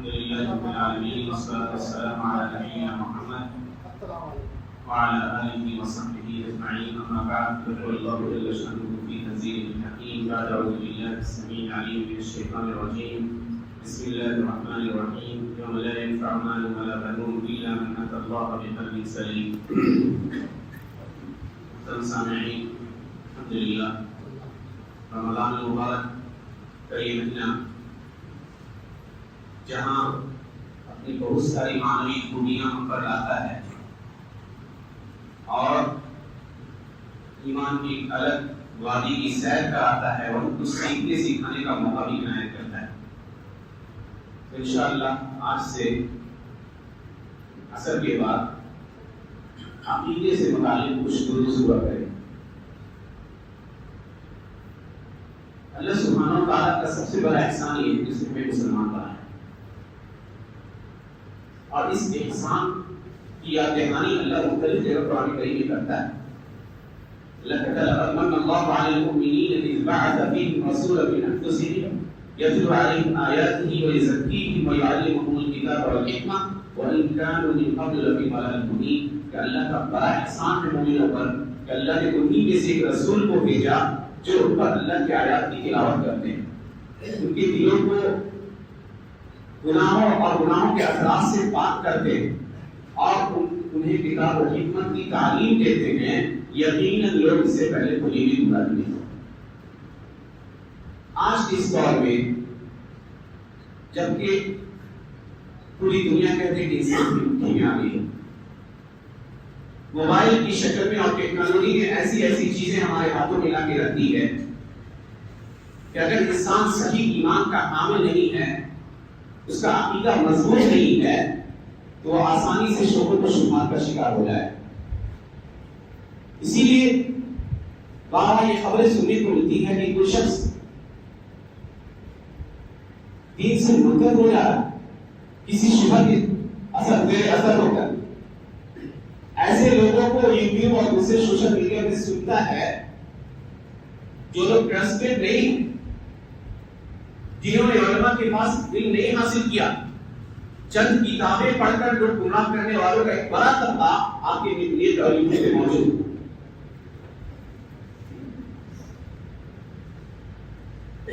الحمد لله رب العالمين والصلاة والسلام على نبينا محمد وعلى آله وصحبه أجمعين. أما بعد فيقول الله جل شأنه في تنزيله الحكيم بعد أعوذ بالله السميع العليم من الشيطان الرجيم. بسم الله الرحمن الرحيم. يوم لا ينفع مال ولا بنون إلا من أتى الله بقلب سليم. محترم سامعین، الحمد للہ رمضان المبارک کا یہ مہینہ جہاں اپنی بہت ساری معنوی خوبیاں ہم پر لاتا ہے اور ایمان کی ایک الگ وادی کی سیر کراتا ہے اور کچھ سیکھنے سکھانے کا موقع بھی عنایت کرتا ہے. تو انشاءاللہ آج سے عصر کے بعد عقیدے سے متعلق کچھ دروس ہوا کریں. اللہ سبحانہ و تعالیٰ کا سب سے بڑا احسان یہ ہے جس نے ہمیں مسلمان بنایا اور اس احسان کی یاد دہانی اللہ مختلف جگہ قرآن کریم میں کرتا ہے. اللہ کہتا ہے لقد من اللہ علی المؤمنین اذ بعث فیہم رسولا من انفسہم یتلو علیہم آیاتہ ویزکیہم ویعلمہم الکتاب والحکمہ وإن كانوا من قبل لفی ضلال مبین. کہ اللہ کا بڑا احسان ہے مومنوں پر کہ اللہ نے انہی میں سے ایک رسول کو بھیجا جو ان پر اللہ کی آیات کی تلاوت کرتے ہیں، ان کے دلوں کو گناہوں اور گناہوں کے اثرات سے پاک کرتے ہیں اور انہیں کتاب و حکمت کی تعلیم دیتے ہیں. یقیناً لوگ اس سے پہلے بھلی بھی گمراہی نہیں ہوتے. آج کے اس دور میں جبکہ پوری دنیا کہتے ہیں کہ انسان کی مٹھی میں آ گئی ہے، موبائل کی شکل میں اور ٹیکنالوجی میں ایسی ایسی چیزیں ہمارے ہاتھوں میں لا کے رکھتی ہے کہ اگر انسان صحیح ایمان کا حامل نہیں ہے، اس کا عقیدہ مضبوط نہیں ہے، تو وہ آسانی سے شبہات و شبہات کا شکار ہو جائے. اسی لیے بارہ یہ خبریں سننے کو ملتی ہے کہ کوئی شخص دین سے منکر ہو جا رہا کسی شبہ کے اثر ہو کر. ایسے لوگوں کو یوٹیوب اور دوسرے سوشل میڈیا میں سنتا ہے جو لوگ ٹرسٹڈ نہیں، جنہوں نے علماء کے پاس علم نہیں حاصل کیا، چند کتابیں پڑھ کر جو گمراہ کرنے والوں کا ایک بڑا طبقہ آپ کے لیے یوٹیوب پہ موجود ہے.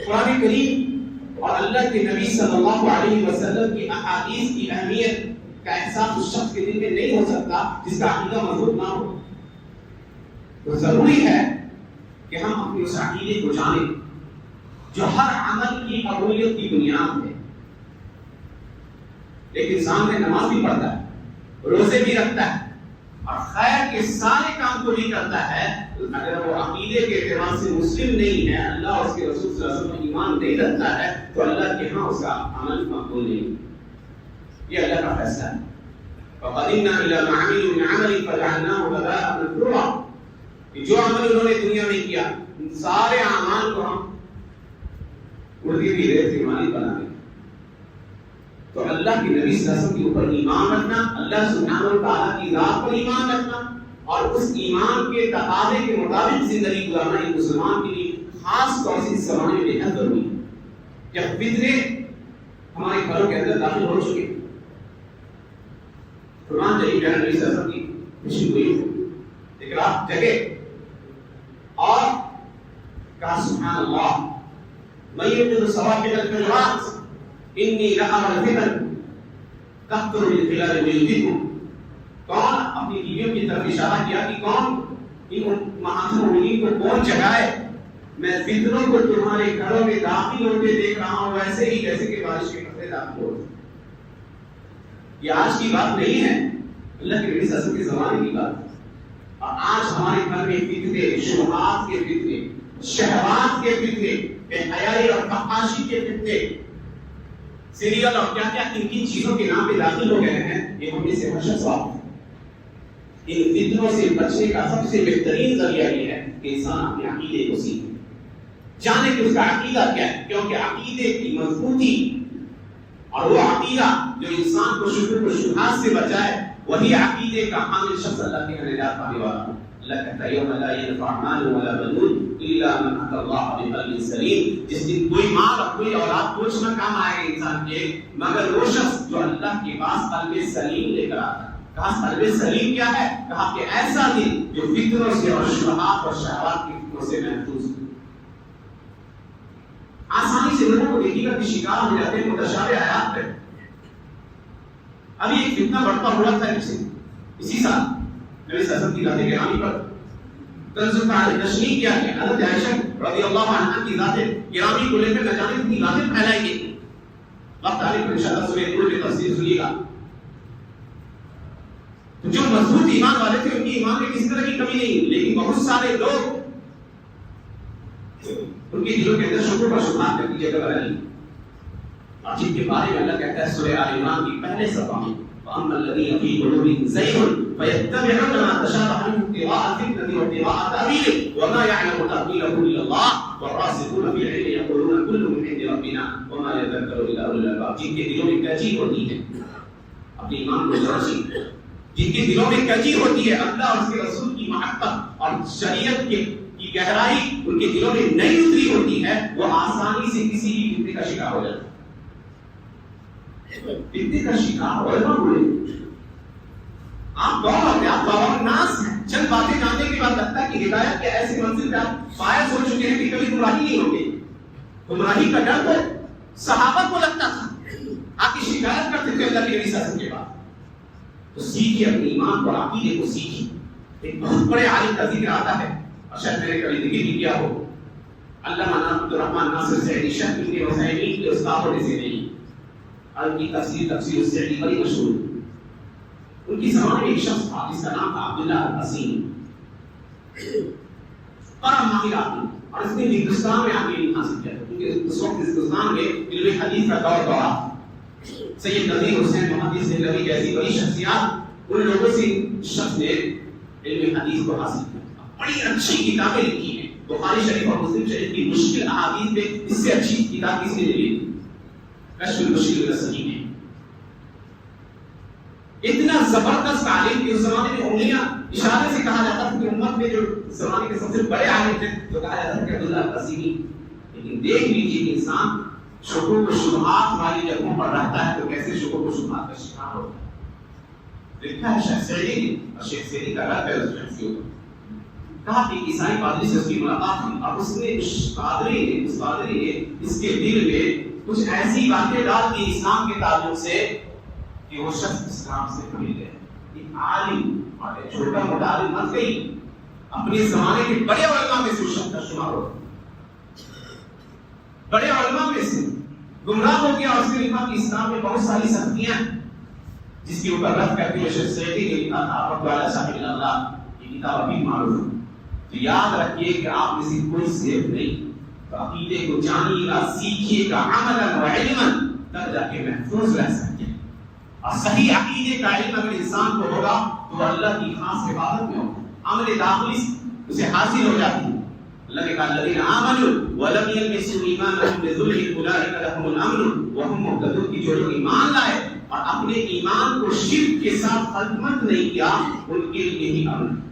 قرآن کریم اور اللہ کے نبی صلی اللہ علیہ وسلم کی احادیث کی اہمیت کا احساس اس شخص کے دل میں نہیں ہو سکتا جس کا عقیدہ مضبوط نہ ہو. تو ضروری ہے کہ ہم اپنے اس عقیدے کو جانیں جو ہر عمل کی قبولیت کی بنیاد ہے. ایک انسان میں نماز بھی پڑھتا ہے، روزے بھی رکھتا ہے اور خیر کے سارے کام کو بھی کرتا ہے، اگر وہ عقیدے کے اعتبار سے مسلم نہیں ہے، اللہ اور اس کے رسول صلی اللہ علیہ وسلم ایمان نہیں رکھتا ہے، تو اللہ کے ہاں اس کا عمل مقبول نہیں. یہ اللہ کا فیصلہ ہے. وَقَدِمْنَا إِلَى مَا عَمِلُوا مِنْ عَمَلٍ فَجَعَلْنَاهُ هَبَاءً مَنثُورًا. کہ جو عمل انہوں نے دنیا میں کیا ان سارے اعمال کو ہم اڑتی ہوئی ریت کے مانند بنا دیں. تو اللہ کے نبی صلی اللہ علیہ وسلم کے اوپر ایمان رکھنا، اللہ سبحانہ و تعالیٰ کی ذات پر ایمان رکھنا اور اس ایمان کے تقاضے کے مطابق زندگی گزارنا ایک مسلمان کے لیے خاص طور سے اس زمانے میں بے حد ضروری ہے. جب فتنے ہمارے گھروں کے اندر داخل ہو چکے، قرآن جب پیارے نبی صلی اللہ علیہ وسلم کی خوشی ہوئی، ایک رات جگے اور کہا سبحان اللہ من يوقظ صواحب الفجرات انی لأرى الفتن تخطر من خلال بيوتكم. کون اپنی بیویوں کی طرف اشارہ کیا کہ کون ان مومنین کو کون جگائے، میں فتنوں کو تمہارے گھروں میں داخل ہوتے دیکھ رہا ہوں ویسے ہی جیسے کہ بارش کے قطرے داخل ہوتے. یہ آج کی بات نہیں ہے، اللہ کے نبی صلی اللہ علیہ وسلم کے زمانے کی بات ہے. اور آج ہمارے گھر میں فتنے، شبہات کے فتنے، شہوات کے فتنے، بے حیائی اور فحاشی کے فتنے، سیریل اور کیا کیا کن کن چیزوں کے نام پہ داخل ہو گئے ہیں. یہ ہم میں سے ہر شخص واقف ہے. ان فتنوں سے بچنے کا سب سے بہترین ذریعہ یہ ہے کہ انسان اپنے عقیدے کو سیکھے، جانے کہ اس کا عقیدہ کیا ہے. کیونکہ عقیدے کی مضبوطی اور وہ عقیدہ جو انسان کو شبہات سے بچائے، وہی عقیدے کا حامل شخص اللہ کے نجات پانے والا. اللہ کہتا ہے یوم لا ينفع مال ولا بنون الا من اتى الله بقلب سلیم، جس دن کوئی مال اور کوئی اولاد کچھ نہ کام آئے گا انسان کے مگر وہ شخص جو اللہ کے پاس قلب سلیم لے کر آتا ہے۔ کہا قلب سلیم کیا ہے؟ کہا کہ ایسا دل جو فکروں سے اور شبہات اور شہوات کی فکروں سے محفوظ ہے۔ آسانی سے لوگوں کو دیکھیے گا کہ شکار ہو جاتے ہیں متشابہ آیات پہ۔ ابھی ایک فتنہ بڑھتا ہوا تھا اسی سال نبی صلی اللہ علیہ وسلم کی ذات گرامی پر تنزل تعالی تشریح کیا کہ حضرت عائشہ رضی اللہ عنہا کی ذات گرامی کو لے کر نہ جانے کتنی باتیں پھیلائی گئی۔ وقت آنے پر انشاءاللہ سورہ نور کی تفسیر سنیے گا۔ تو جو مضبوط ایمان والے تھے ان کی ایمان میں کسی طرح کی کمی نہیں، لیکن بہت سارے لوگ ان کے دلوں کے اندر شکر پر شبہات کرنے کی جگہ بنائی، اور جن کے بارے میں اللہ کہتا ہے سورہ آل عمران کی پہلے صفحہ میں وَأَمَّا الَّذِينَ فِي قُلُوبِهِمْ زَيْغٌ فَيَتَّبِعُونَ مَا تَشَابَهَ مِنْهُ ابْتِغَاءَ الْفِتْنَةِ وَابْتِغَاءَ تَأْوِيلِهِ وَمَا يَعْلَمُ تَأْوِيلَهُ إِلَّا اللَّهُ وَالرَّاسِخُونَ فِي الْعِلْمِ يَقُولُونَ كُلٌّ مِنْ عِندِ رَبِّنَا وَمَا يَذَّكَّرُ إِلَّا أُولُو الْأَلْبَابِ، جن کے دلوں میں کجی ہوتی ہے اپنے ایمان کو جوڑی، جن کے دلوں میں کجی ہوتی ہے اللہ اور اس کے رسول کی محبت اور شریعت کی گہرائی ان کے دلوں میں نہیں اتری ہوتی ہے، وہ آسانی سے کسی بھی فتنے کا شکار ہو جاتا ہے۔ فتنے کا شکار ہونا ہوئے آپ کون ہوتے ہیں؟ آپ بابا ناس ہیں۔ چند باتیں جاننے کے بعد لگتا ہے کہ ہدایت کے ایسی منزل پہ آپ فائز ہو چکے ہیں کہ کبھی گمراہی نہیں ہوگی۔ گمراہی کا ڈر تو صحابہ کو لگتا تھا، آپ کی شکایت کرتے تھے اللہ کے نبی صلی اللہ علیہ وسلم کے بعد۔ تو سیکھیے اپنے ایمان کو، عقیدے کو سیکھیے۔ ایک بہت بڑے عالم کا ذکر آتا ہے اور شاید میں نے کبھی ذکر بھی کیا ہو، علامہ عبدالرحمن ناصر سعدی شیخ ابن عثیمین کے استادوں میں سے نہیں، ان کی تفسیر السعدی بڑی مشہور۔ ان کی زمانے میں ایک شخص تھا جس کا نام تھا عبداللہ القسیم، بڑا ماہر آدمی، اور اس نے ہندوستان میں آگے علم حاصل کیا کیونکہ اس وقت ہندوستان میں علم حدیث کا دور تھا۔ سید نذیر حسین محدث دہلوی جیسی بڑی شخصیات، ان لوگوں سے شخص نے علم حدیث کو حاصل کیا، بڑی اچھی کتابیں لکھی ہیں۔ بخاری شریف اور مسلم شریف کی مشکل احادیث میں اس سے اچھی کتاب کسی نے لکھی، کشف المشکل الصحیح میں۔ اتنا زبردست عالم کہ اس زمانے میں انگلیاں اشارے سے کہا جاتا تھا کہ امت میں جو زمانے کے سب سے بڑے عالم تھے تو کہا جاتا تھا کہ عبداللہ القسیمی۔ لیکن دیکھ لیجیے کہ انسان شکوک و شبہات والی جگہوں پر رہتا ہے تو کیسے شکوک و شبہات کا شکار ہوتا ہے۔ لکھا ہے شیخ سعدی نے، اور شیخ سعدی کا رد ہے اس شخصیوں کو۔ کہا کہ عیسائی پادری سے اس کی ملاقات ہوئی اور اس نے اس پادری نے اس کے دل میں کچھ ایسی باتیں ڈال دی اسلام کے تعلق سے کہ وہ شخص اسلام سے بھول گئے۔ ایک عالم اور ایک چھوٹا موٹا عالم مت گئی، اپنے زمانے کے بڑے علماء میں سے اس شخص کا شمار ہو، بڑے علماء میں سے گمراہ ہو گیا۔ اور اس نے لکھا کہ اسلام میں بہت ساری سختیاں جس کے اوپر رد کرتے ہوئے شیخ سعدی نے لکھا تھا فقال صاحب اللہ، یہ کتاب ابھی معروف ہے۔ تو یاد رکھیے کہ آپ میں سے کوئی سیف نہیں، تو عقیدے کو جانیے گا، سیکھیے گا عملاً و علماً، تب جا کے محفوظ رہ سکتے ہیں۔ اور صحیح عقیدے کا علم اگر انسان کو ہوگا تو اللہ کی خاص عبادت میں ہوگا، عمل داخلی اسے حاصل ہو جاتی ہے۔ اللہ نے کہا الذین آمنوا ولم یلبسوا ایمانهم بظلم اولئک لهم الامن وهم مهتدون، کہ جو لوگ ایمان لائے اور اپنے ایمان کو شرک کے ساتھ خلطمند نہیں کیا ان کے لیے ہی امن ہے،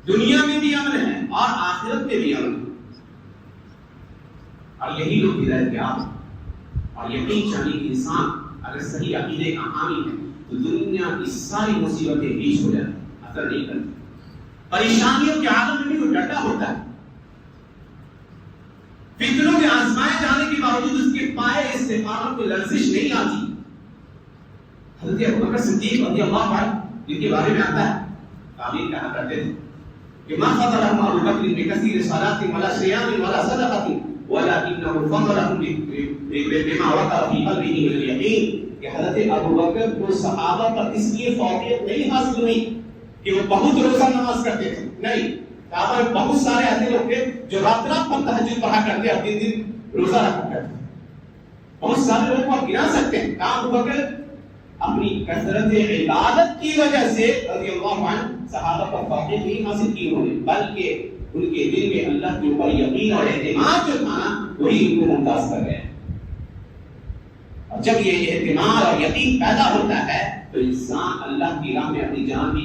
دنیا میں بھی امن ہے اور آخرت میں بھی امن ہے۔ اور یہی لوگ ہدایت کے آپ اور یقین چاہیے کہ انسان اگر صحیح عقیدے کا حامی ہے تو دنیا کی ساری مصیبتیں بیچ ہو جاتی، اثر نہیں کرتی۔ پریشانیوں کے عالم میں بھی وہ ڈٹا ہوتا ہے، فتنوں میں آزمائے جانے کے باوجود اس کے پائے استقامت کو لرزش نہیں آتی۔ حضرت ابوبکر صدیق رضی اللہ عنہ جن کے بارے میں آتا ہے، تعبیر کہا کرتے تھے کہ ما فضلهم ابو بکر بکثیر صلاۃ ولا صیام ولا صدقۃ ولكنه فضلهم بما وقع في قلبه من اليقين، کہ حضرت ابوبکر کو صحابہ پر اس لیے فوقیت نہیں حاصل ہوئی کہ وہ بہت روزہ نماز کرتے تھے، نہیں، صحابہ میں بہت سارے ایسے لوگ تھے جو رات رات پر تہجد پڑھا کرتے اور دن دن روزہ رکھا کرتے، بہت سارے لوگ کو آپ گنا سکتے ہیں۔ ابوبکر اپنی کثرت عبادت کی وجہ سے رضی اللہ عنہ صحابہ پر فوقیت نہیں حاصل کی انہوں نے، بلکہ ان کے دل میں اللہ کے اوپر یقین اور اعتماد جو تھا نا وہی ان کو ممتاز کر گئے۔ اور جب یہ اعتماد اور یقین پیدا ہوتا ہے تو انسان اللہ کی راہ میں اپنی جان بھی